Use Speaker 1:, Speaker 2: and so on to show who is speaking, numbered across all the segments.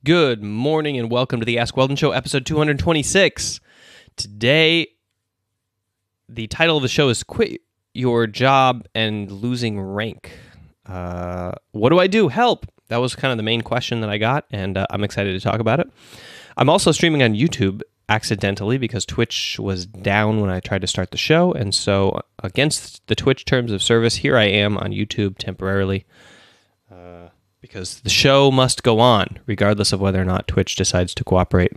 Speaker 1: Good morning and welcome to the Ask Weldon Show, episode 226. Today, the title of the show is Quit Your Job and Losing Rank. What do I do? Help! That was kind of the main question that I got, and I'm excited to talk about it. I'm also streaming on YouTube accidentally because Twitch was down when I tried to start the show, and so against the Twitch terms of service, here I am on YouTube temporarily. Because the show must go on, regardless of whether or not Twitch decides to cooperate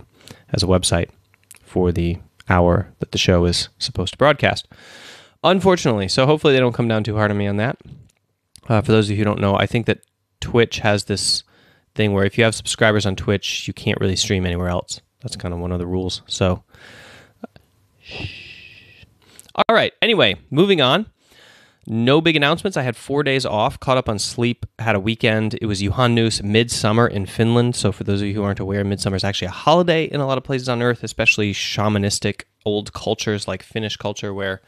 Speaker 1: as a website for the hour that the show is supposed to broadcast. Unfortunately, so hopefully they don't come down too hard on me on that. For those of you who don't know, I think that Twitch has this thing where if you have subscribers on Twitch, you can't really stream anywhere else. That's kind of one of the rules. So, all right. Anyway, moving on. No big announcements. I had 4 days off, caught up on sleep, had a weekend. It was Juhannus, midsummer in Finland. So for those of you who aren't aware, midsummer is actually a holiday in a lot of places on Earth, especially shamanistic old cultures like Finnish culture, where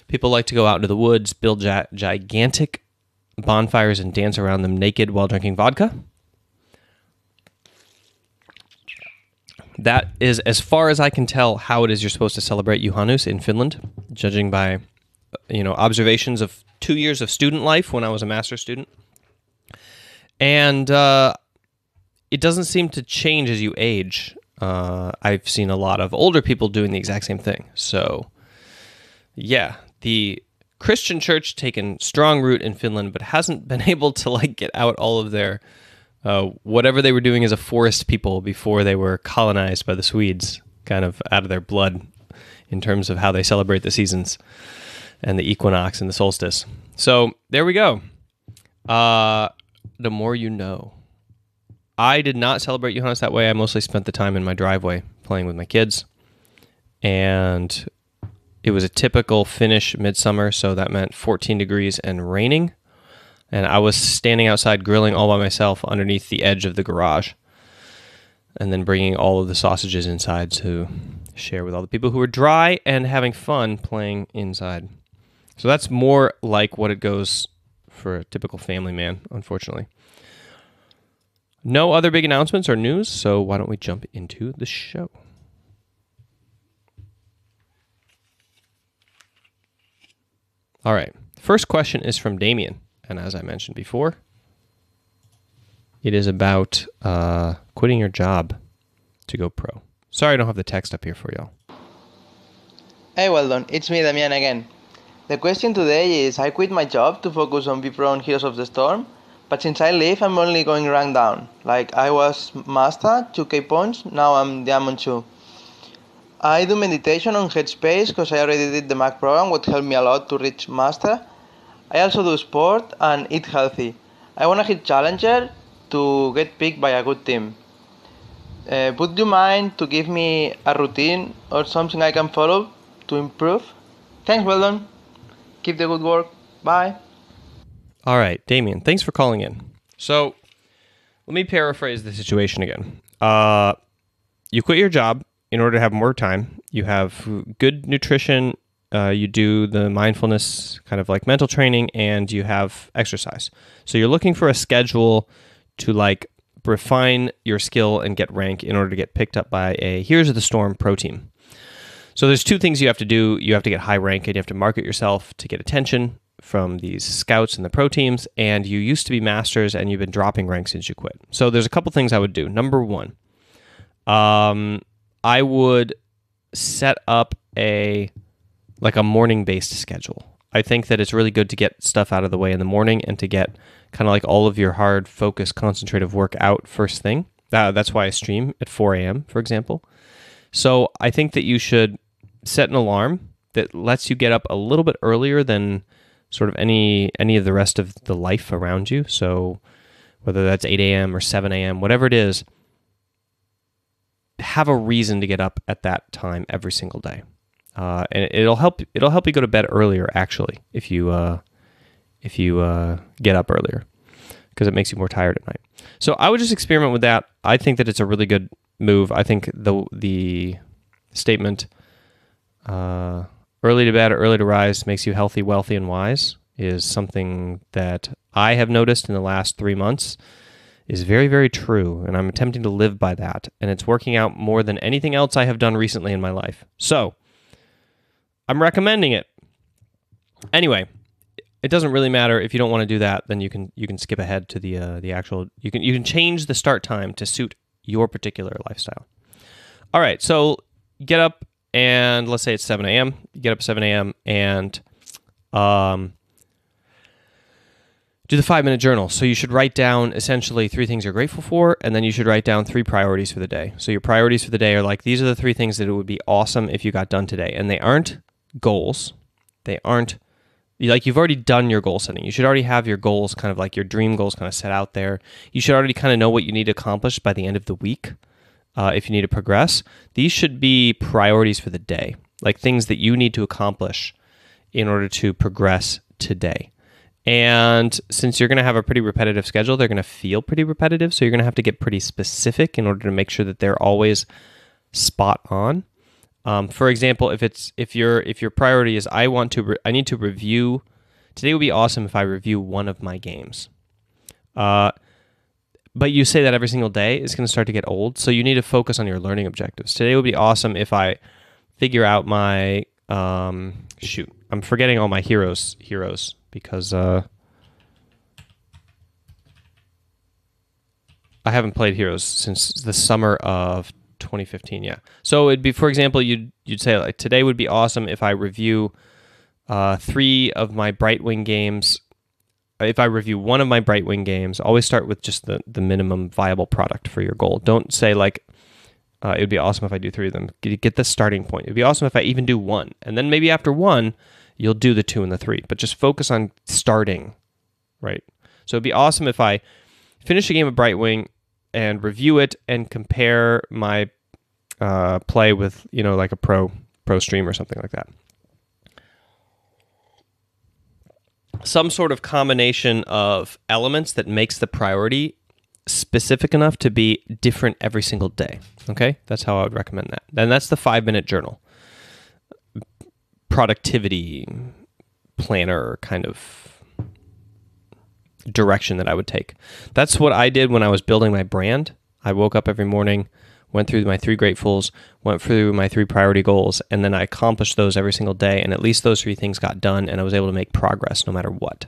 Speaker 1: people like to go out into the woods, build gigantic bonfires, and dance around them naked while drinking vodka. That is, as far as I can tell, how it is you're supposed to celebrate Juhannus in Finland, judging by observations of 2 years of student life when I was a master's student. And it doesn't seem to change as you age. I've seen a lot of older people doing the exact same thing. So, yeah, the Christian church taken strong root in Finland, but hasn't been able to get out all of their whatever they were doing as a forest people before they were colonized by the Swedes, kind of out of their blood in terms of how they celebrate the seasons and the equinox and the solstice. So there we go. The more you know. I did not celebrate Johannes that way. I mostly spent the time in my driveway playing with my kids. And it was a typical Finnish midsummer, so that meant 14 degrees and raining. And I was standing outside grilling all by myself underneath the edge of the garage. And then bringing all of the sausages inside to share with all the people who were dry and having fun playing inside. So that's more like what it goes for a typical family man, unfortunately. No other big announcements or news, so why don't we jump into the show? All right. First question is from Damien, and as I mentioned before, it is about quitting your job to go pro. Sorry I don't have the text up here for y'all.
Speaker 2: Hey Weldon, it's me Damian again. The question today is, I quit my job to focus on V-Pro and Heroes of the Storm, but since I leave I'm only going rank down. Like I was Master, 2k points, now I'm Diamond 2. I do meditation on Headspace because I already did the Mac program, what helped me a lot to reach Master. I also do sport and eat healthy. I wanna hit Challenger to get picked by a good team. Would you mind to give me a routine or something I can follow to improve? Thanks Weldon. Keep the good work. Bye.
Speaker 1: All right, Damien, thanks for calling in. So let me paraphrase the situation again. You quit your job in order to have more time. You have good nutrition. You do the mindfulness, kind of like mental training, and you have exercise. So you're looking for a schedule to refine your skill and get rank in order to get picked up by a Heroes of the Storm pro team. So there's two things you have to do. You have to get high rank and you have to market yourself to get attention from these scouts and the pro teams. And you used to be masters and you've been dropping rank since you quit. So there's a couple things I would do. Number one, I would set up a morning-based schedule. I think that it's really good to get stuff out of the way in the morning and to get kind of all of your hard, focused, concentrative work out first thing. That's why I stream at 4 a.m., for example. So I think that you should set an alarm that lets you get up a little bit earlier than sort of any of the rest of the life around you. So whether that's 8 a.m. or 7 a.m., whatever it is, have a reason to get up at that time every single day. And it'll help you go to bed earlier, actually, if you get up earlier, because it makes you more tired at night. So I would just experiment with that. I think that it's a really good move. I think the statement early to bed, early to rise makes you healthy, wealthy, and wise is something that I have noticed in the last 3 months is very, very true, and I'm attempting to live by that, and it's working out more than anything else I have done recently in my life. So, I'm recommending it. Anyway, it doesn't really matter if you don't want to do that. Then you can skip ahead to the actual. You can change the start time to suit your particular lifestyle. All right, so get up and let's say it's 7 a.m. You get up at 7 a.m. and do the 5-minute journal. So you should write down essentially 3 things you're grateful for, and then you should write down 3 priorities for the day. So your priorities for the day are like, these are the 3 things that it would be awesome if you got done today. And they aren't goals. They aren't, like, you've already done your goal setting. You should already have your goals, kind of like your dream goals kind of set out there. You should already kind of know what you need to accomplish by the end of the week if you need to progress. These should be priorities for the day, like things that you need to accomplish in order to progress today. And since you're going to have a pretty repetitive schedule, they're going to feel pretty repetitive. So you're going to have to get pretty specific in order to make sure that they're always spot on. For example, if your priority is I need to review. Today would be awesome if I review one of my games. But you say that every single day, it's going to start to get old. So you need to focus on your learning objectives. Today would be awesome if I figure out my I'm forgetting all my heroes because I haven't played Heroes since the summer of 2015. Yeah. So it'd be, for example, you'd say like today would be awesome if I review 3 of my Brightwing games. If I review one of my Brightwing games, always start with just the minimum viable product for your goal. Don't say like it would be awesome if I do 3 of them. Get the starting point. It'd be awesome if I even do 1, and then maybe after 1. You'll do the 2 and the 3, but just focus on starting, right? So it'd be awesome if I finish a game of Brightwing and review it and compare my play with, like a pro stream or something like that. Some sort of combination of elements that makes the priority specific enough to be different every single day, okay? That's how I would recommend that. And that's the 5-minute journal. Productivity planner kind of direction that I would take. That's what I did when I was building my brand. I woke up every morning, went through my 3 gratefuls, went through my 3 priority goals, and then I accomplished those every single day, and at least those 3 things got done, and I was able to make progress no matter what.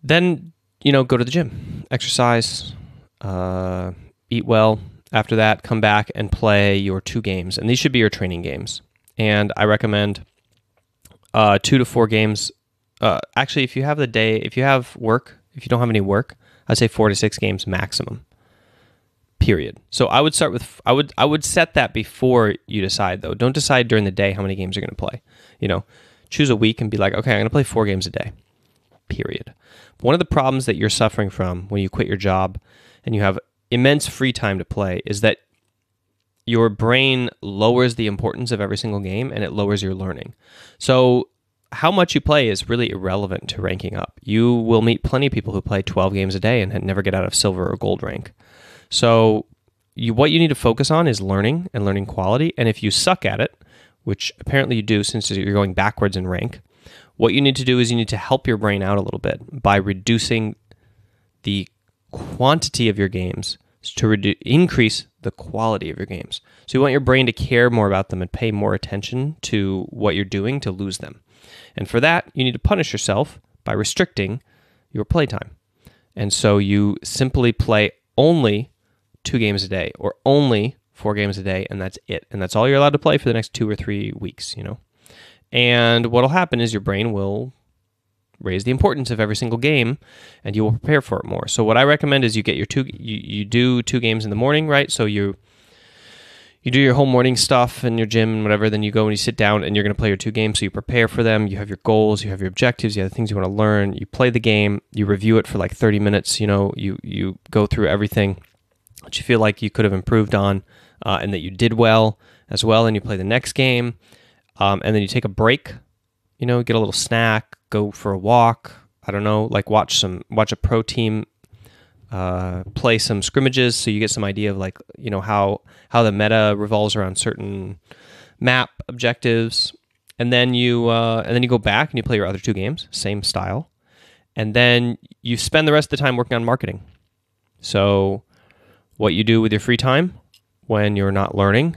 Speaker 1: Then, go to the gym, exercise, eat well. After that, come back and play your 2 games, and these should be your training games. And I recommend 2 to 4 games. Actually, if you have work, if you don't have any work, I'd say 4 to 6 games maximum. Period. So I would start with I would set that before you decide though. Don't decide during the day how many games you're going to play. Choose a week and be like, okay, I'm going to play 4 games a day. Period. One of the problems that you're suffering from when you quit your job and you have immense free time to play is that your brain lowers the importance of every single game and it lowers your learning. So how much you play is really irrelevant to ranking up. You will meet plenty of people who play 12 games a day and never get out of silver or gold rank. So what you need to focus on is learning and learning quality. And if you suck at it, which apparently you do since you're going backwards in rank, what you need to do is you need to help your brain out a little bit by reducing the quantity of your games to increase the quality of your games. So you want your brain to care more about them and pay more attention to what you're doing to lose them. And for that, you need to punish yourself by restricting your playtime. And so you simply play only 2 games a day or only 4 games a day, and that's it. And that's all you're allowed to play for the next 2 or 3 weeks, And what'll happen is your brain will raise the importance of every single game, and you will prepare for it more. So what I recommend is you get your you do 2 games in the morning, right? So you do your whole morning stuff in your gym and whatever, then you go and you sit down and you're going to play your 2 games. So you prepare for them, you have your goals, you have your objectives, you have the things you want to learn, you play the game, you review it for like 30 minutes, you go through everything that you feel like you could have improved on and that you did well as well, and you play the next game, and then you take a break, get a little snack, go for a walk, I don't know, like watch a pro team play some scrimmages, so you get some idea of like, how the meta revolves around certain map objectives, and then you go back and you play your other 2 games, same style, And then you spend the rest of the time working on marketing. So what you do with your free time when you're not learning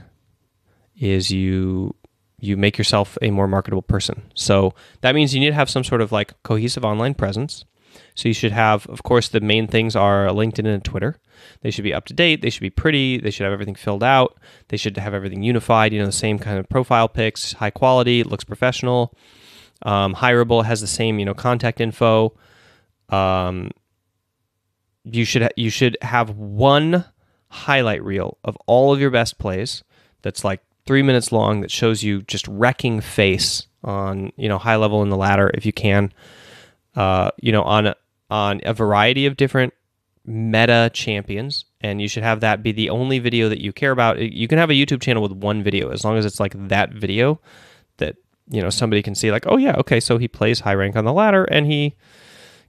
Speaker 1: is you make yourself a more marketable person. So that means you need to have some sort of like cohesive online presence. So you should have, of course, the main things are LinkedIn and Twitter. They should be up to date. They should be pretty. They should have everything filled out. They should have everything unified, the same kind of profile pics, high quality, it looks professional. Hireable, has the same, contact info. You should have one highlight reel of all of your best plays that's like 3 minutes long that shows you just wrecking face on, high level in the ladder if you can, on a variety of different meta champions. And you should have that be the only video that you care about. You can have a YouTube channel with one video as long as it's like that video that, somebody can see like, oh yeah, okay, so he plays high rank on the ladder and he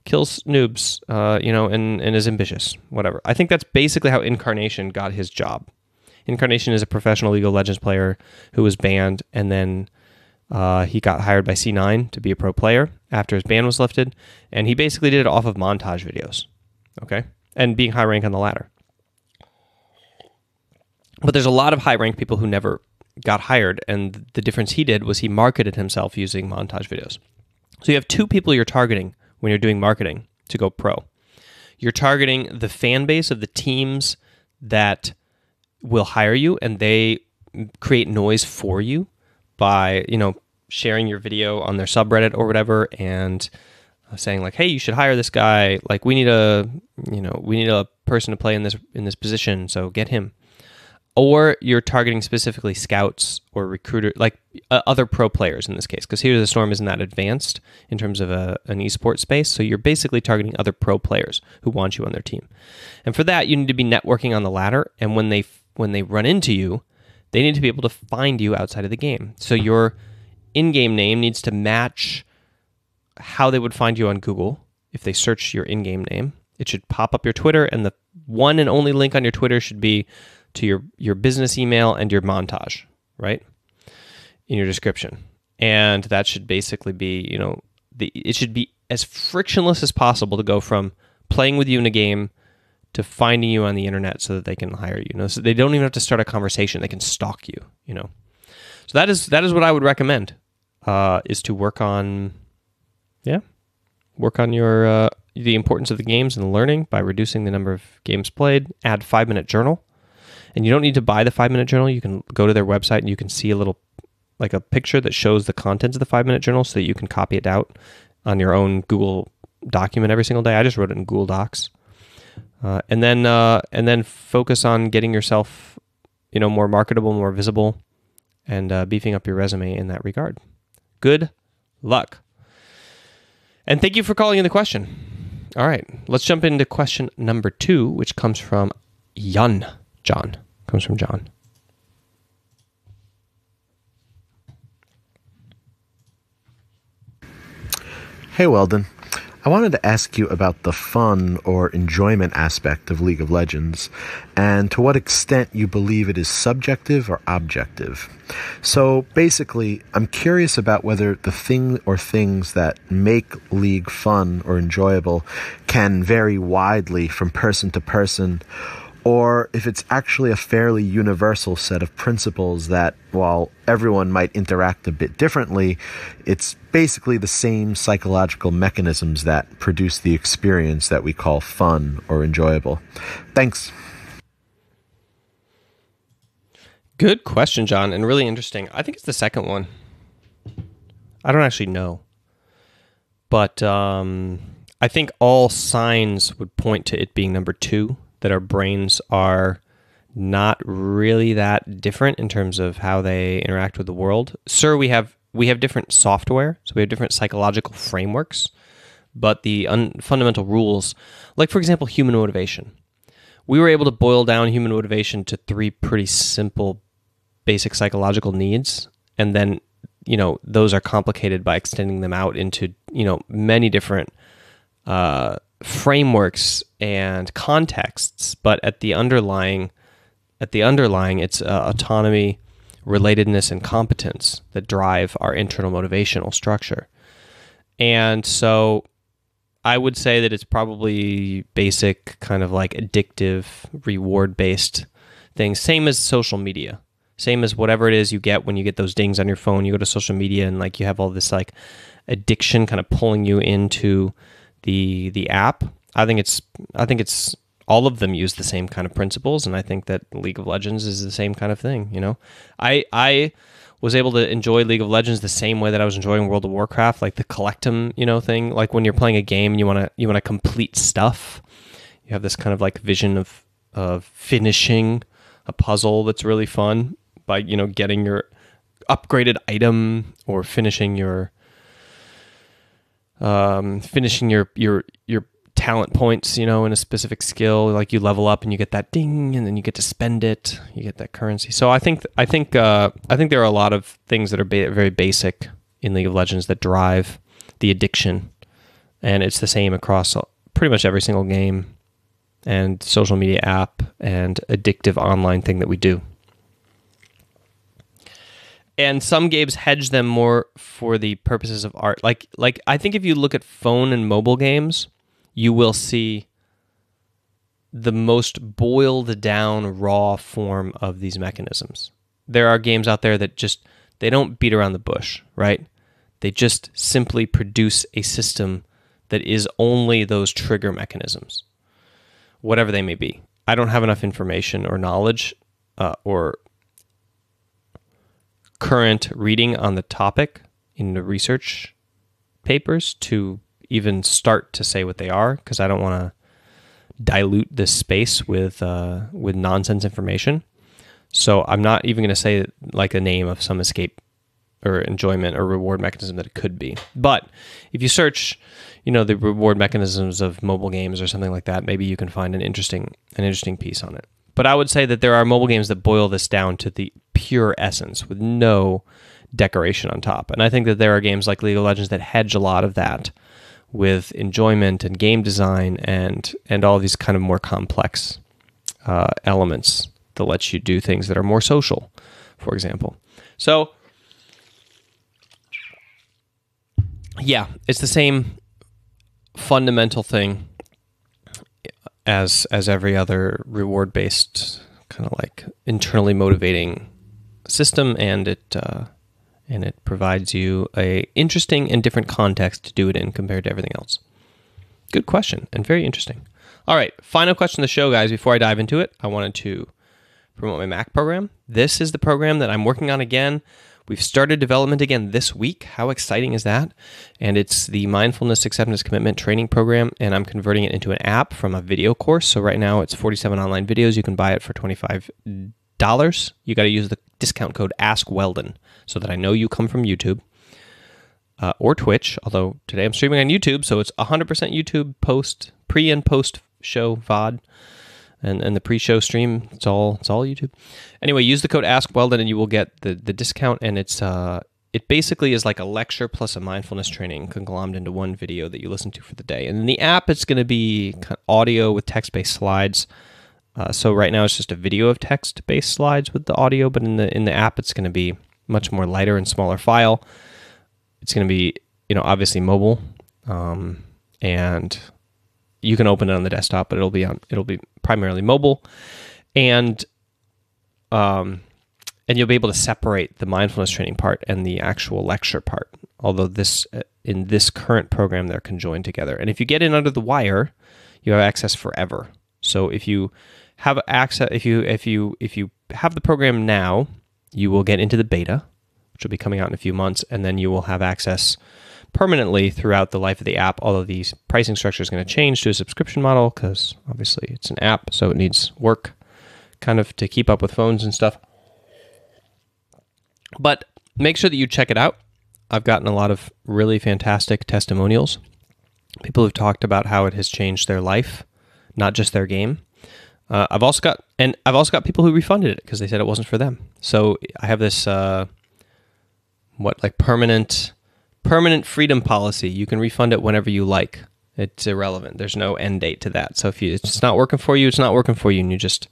Speaker 1: kills noobs, and is ambitious, whatever. I think that's basically how Incarnation got his job. Incarnation is a professional League of Legends player who was banned, and then he got hired by C9 to be a pro player after his ban was lifted, and he basically did it off of montage videos, okay? And being high rank on the ladder. But there's a lot of high rank people who never got hired, and the difference he did was he marketed himself using montage videos. So you have two people you're targeting when you're doing marketing to go pro. You're targeting the fan base of the teams that will hire you, and they create noise for you by, sharing your video on their subreddit or whatever, and saying like, hey, you should hire this guy. Like, we need a person to play in this position, so get him. Or you're targeting specifically scouts or recruiter, like other pro players in this case, because Heroes of the Storm isn't that advanced in terms of an esports space. So you're basically targeting other pro players who want you on their team. And for that, you need to be networking on the ladder. And when they run into you, they need to be able to find you outside of the game. So your in-game name needs to match how they would find you on Google if they search your in-game name. It should pop up your Twitter, and the one and only link on your Twitter should be to your business email and your montage, right? In your description. And that should basically be, it should be as frictionless as possible to go from playing with you in a game to finding you on the internet so that they can hire you. So they don't even have to start a conversation. They can stalk you, So that is what I would recommend, is to work on your the importance of the games and the learning by reducing the number of games played. Add 5-minute journal. And you don't need to buy the 5-minute journal. You can go to their website and you can see a picture that shows the contents of the 5-minute journal so that you can copy it out on your own Google document every single day. I just wrote it in Google Docs. And then focus on getting yourself, more marketable, more visible, and beefing up your resume in that regard. Good luck. And thank you for calling in the question. All right, let's jump into question number 2, which comes from John. Comes from John.
Speaker 3: Hey, Weldon. I wanted to ask you about the fun or enjoyment aspect of League of Legends, and to what extent you believe it is subjective or objective. So basically, I'm curious about whether the thing or things that make League fun or enjoyable can vary widely from person to person, or if it's actually a fairly universal set of principles that, while everyone might interact a bit differently, it's basically the same psychological mechanisms that produce the experience that we call fun or enjoyable. Thanks.
Speaker 1: Good question, John, and really interesting. I think it's the second one. I don't actually know. But I think all signs would point to it being number 2. That our brains are not really that different in terms of how they interact with the world. Sure, we have different software, so we have different psychological frameworks, but the fundamental rules, like for example, human motivation. We were able to boil down human motivation to 3 pretty simple, basic psychological needs, and then those are complicated by extending them out into many different frameworks and contexts, but at the underlying it's autonomy, relatedness, and competence that drive our internal motivational structure. And so I would say that it's probably basic, kind of like addictive, reward-based things. Same as social media. Same as whatever it is you get when you get those dings on your phone. You go to social media and like you have all this like addiction kind of pulling you into the app. I think it's all of them use the same kind of principles, and I think that League of Legends is the same kind of thing. You know, I was able to enjoy League of Legends the same way that I was enjoying World of Warcraft, like the collect 'em, thing. Like when you're playing a game and you want to complete stuff, you have this kind of like vision of finishing a puzzle that's really fun by getting your upgraded item or finishing your talent points, in a specific skill. Like you level up and you get that ding, and then you get to spend it. You get that currency. So I think there are a lot of things that are very basic in League of Legends that drive the addiction, and it's the same across pretty much every single game and social media app and addictive online thing that we do. And some games hedge them more for the purposes of art. Like I think if you look at phone and mobile games, you will see the most boiled down raw form of these mechanisms. There are games out there that they don't beat around the bush, right? They just simply produce a system that is only those trigger mechanisms, whatever they may be. I don't have enough information or knowledge or current reading on the topic in the research papers to even start to say what they are, because I don't want to dilute this space with nonsense information. So I'm not even going to say like a name of some escape or enjoyment or reward mechanism that it could be. But if you search, the reward mechanisms of mobile games or something like that, maybe you can find an interesting piece on it. But I would say that there are mobile games that boil this down to the pure essence with no decoration on top. And I think that there are games like League of Legends that hedge a lot of that with enjoyment and game design and all these kind of more complex elements that lets you do things that are more social, for example. So, yeah, it's the same fundamental thing as every other reward-based kind of like internally motivating system, and it provides you a interesting and different context to do it in compared to everything else. Good question and very interesting. All right, final question of the show, guys. Before I dive into it, I wanted to promote my Mac program. This is the program that I'm working on again. We've started development again this week. How exciting is that? And it's the Mindfulness Acceptance Commitment Training Program, and I'm converting it into an app from a video course. So right now it's 47 online videos. You can buy it for $25. You got to use the discount code AskWeldon so that I know you come from YouTube or Twitch, although today I'm streaming on YouTube, so it's 100% YouTube pre and post show VOD. And the pre-show stream, it's all YouTube. Anyway, use the code AskWeldon and you will get the discount. And it basically is like a lecture plus a mindfulness training conglomerated into one video that you listen to for the day. And in the app, it's going to be kind of audio with text-based slides. So right now, it's just a video of text-based slides with the audio. But in the app, it's going to be much more lighter and smaller file. It's going to be obviously mobile, and you can open it on the desktop, but it'll be primarily mobile, and you'll be able to separate the mindfulness training part and the actual lecture part. Although in this current program, they're conjoined together. And if you get in under the wire, you have access forever. So if you have access, if you have the program now, you will get into the beta, which will be coming out in a few months, and then you will have access permanently throughout the life of the app, although the pricing structure is going to change to a subscription model because obviously it's an app, so it needs work kind of to keep up with phones and stuff. But make sure that you check it out. I've gotten a lot of really fantastic testimonials. People who've talked about how it has changed their life, not just their game. I've also got people who refunded it because they said it wasn't for them. So I have this permanent freedom policy. You can refund it whenever you like. It's irrelevant. There's no end date to that. So if it's not working for you, it's not working for you, and you just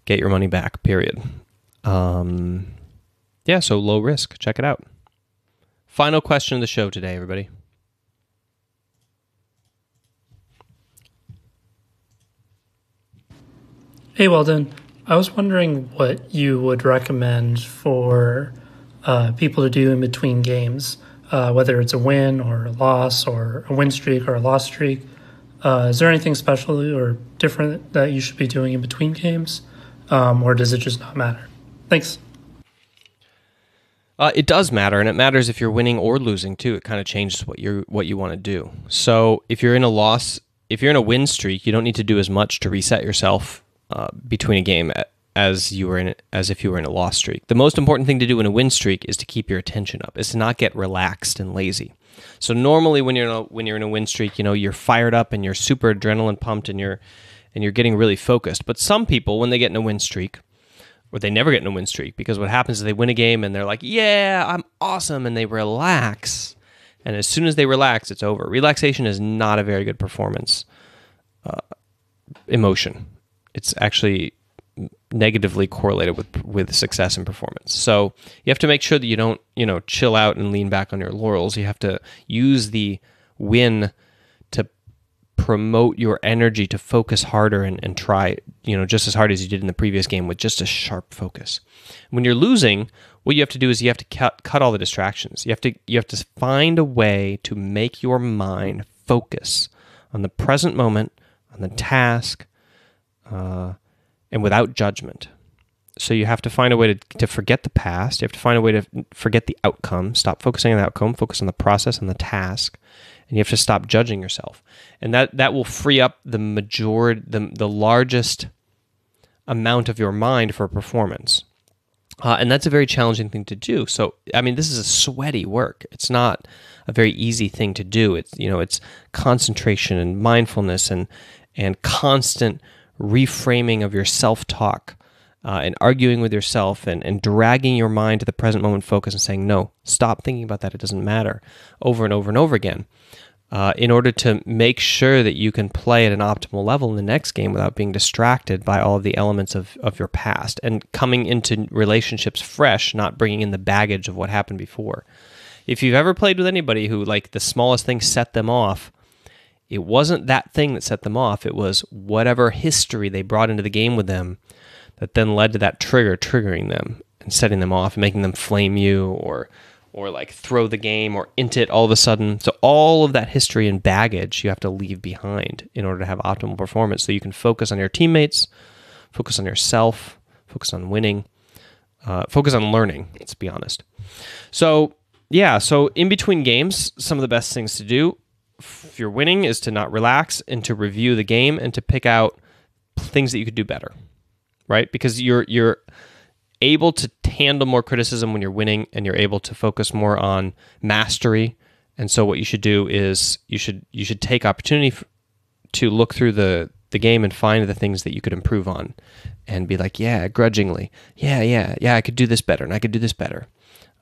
Speaker 1: get your money back, period. So low risk. Check it out. Final question of the show today, everybody.
Speaker 4: Hey, Weldon. I was wondering what you would recommend for people to do in between games, whether it's a win or a loss or a win streak or a loss streak. Is there anything special or different that you should be doing in between games, or does it just not matter? Thanks.
Speaker 1: It does matter, and it matters if you're winning or losing too. It kind of changes what you want to do. So if you're in a win streak, you don't need to do as much to reset yourself between a game as if you were in a loss streak. The most important thing to do in a win streak is to keep your attention up. Is to not get relaxed and lazy. So normally when you're in a win streak, you're fired up and you're super adrenaline pumped and you're getting really focused. But some people, when they get in a win streak, or they never get in a win streak, because what happens is they win a game and they're like, yeah, I'm awesome, and they relax. And as soon as they relax, it's over. Relaxation is not a very good performance emotion. It's actually negatively correlated with success and performance. So you have to make sure that you don't, chill out and lean back on your laurels. You have to use the win to promote your energy to focus harder and try, just as hard as you did in the previous game with just a sharp focus. When you're losing, what you have to do is you have to cut all the distractions. You have to find a way to make your mind focus on the present moment, on the task, and without judgment. So you have to find a way to forget the past. You have to find a way to forget the outcome. Stop focusing on the outcome. Focus on the process and the task. And you have to stop judging yourself. And that will free up the largest amount of your mind for performance. And that's a very challenging thing to do. So, this is a sweaty work. It's not a very easy thing to do. It's concentration and mindfulness and constant reframing of your self-talk and arguing with yourself and dragging your mind to the present moment focus and saying, no, stop thinking about that. It doesn't matter, over and over and over again, in order to make sure that you can play at an optimal level in the next game without being distracted by all of the elements of your past and coming into relationships fresh, not bringing in the baggage of what happened before. If you've ever played with anybody who, the smallest thing set them off, it wasn't that thing that set them off. It was whatever history they brought into the game with them that then led to that triggering them and setting them off and making them flame you or throw the game or int it all of a sudden. So all of that history and baggage you have to leave behind in order to have optimal performance, so you can focus on your teammates, focus on yourself, focus on winning, focus on learning, let's be honest. So in between games, some of the best things to do if you're winning is to not relax and to review the game and to pick out things that you could do better, right? Because you're able to handle more criticism when you're winning, and you're able to focus more on mastery. And so what you should do is you should take opportunity to look through the game and find the things that you could improve on and be like, yeah, grudgingly, yeah, I could do this better and I could do this better.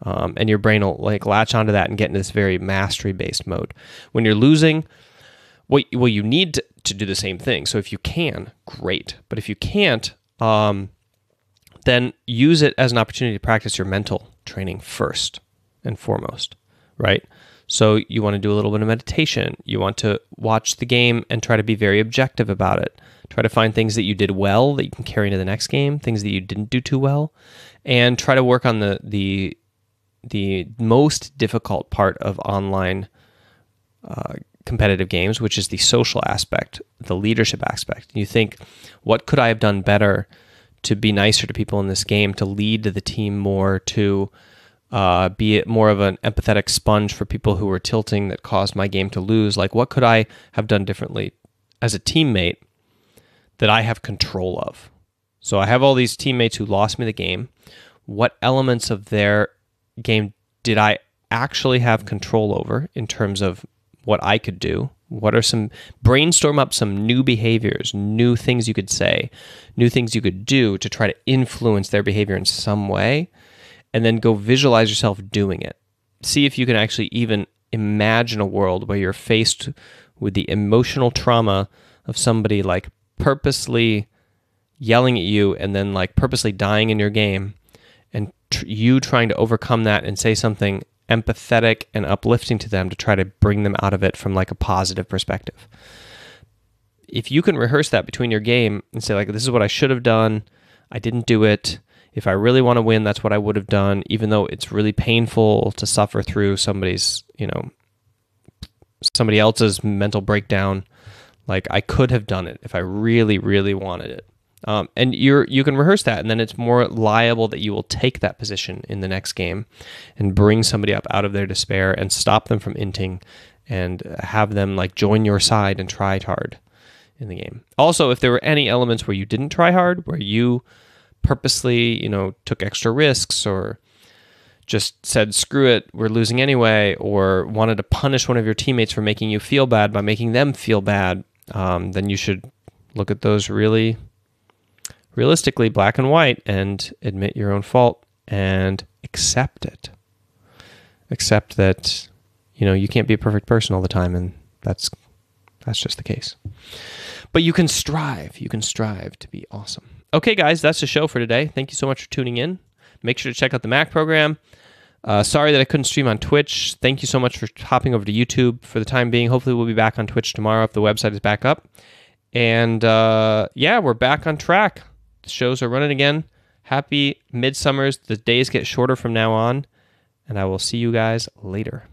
Speaker 1: And your brain will latch onto that and get into this very mastery-based mode. When you're losing, you need to do the same thing. So if you can, great. But if you can't, then use it as an opportunity to practice your mental training first and foremost, right? So you want to do a little bit of meditation. You want to watch the game and try to be very objective about it. Try to find things that you did well that you can carry into the next game, things that you didn't do too well, and try to work on the most difficult part of online competitive games, which is the social aspect, the leadership aspect. You think, what could I have done better to be nicer to people in this game, to lead to the team more, to be more of an empathetic sponge for people who were tilting that caused my game to lose? What could I have done differently as a teammate that I have control of? So I have all these teammates who lost me the game. What elements of their game did I actually have control over in terms of what I could do? What are brainstorm up some new behaviors, new things you could say, new things you could do to try to influence their behavior in some way, and then go visualize yourself doing it. See if you can actually even imagine a world where you're faced with the emotional trauma of somebody purposely yelling at you and then purposely dying in your game, and you trying to overcome that and say something empathetic and uplifting to them to try to bring them out of it from a positive perspective. if you can rehearse that between your game and say, like, this is what I should have done, I didn't do it. If I really want to win, that's what I would have done, even though it's really painful to suffer through somebody else's mental breakdown. Like, I could have done it if I really, really wanted it. And you can rehearse that, and then it's more liable that you will take that position in the next game and bring somebody up out of their despair and stop them from inting and have them like join your side and try hard in the game. Also, if there were any elements where you didn't try hard, where you purposely, took extra risks or just said, screw it, we're losing anyway, or wanted to punish one of your teammates for making you feel bad by making them feel bad, then you should look at those really realistically, black and white, and admit your own fault and accept it. Accept that, you can't be a perfect person all the time, and that's just the case. But you can strive. You can strive to be awesome. Okay, guys, that's the show for today. Thank you so much for tuning in. Make sure to check out the Mac program. Sorry that I couldn't stream on Twitch. Thank you so much for hopping over to YouTube for the time being. Hopefully we'll be back on Twitch tomorrow if the website is back up. And we're back on track. The shows are running again. Happy midsummers. The days get shorter from now on. And I will see you guys later.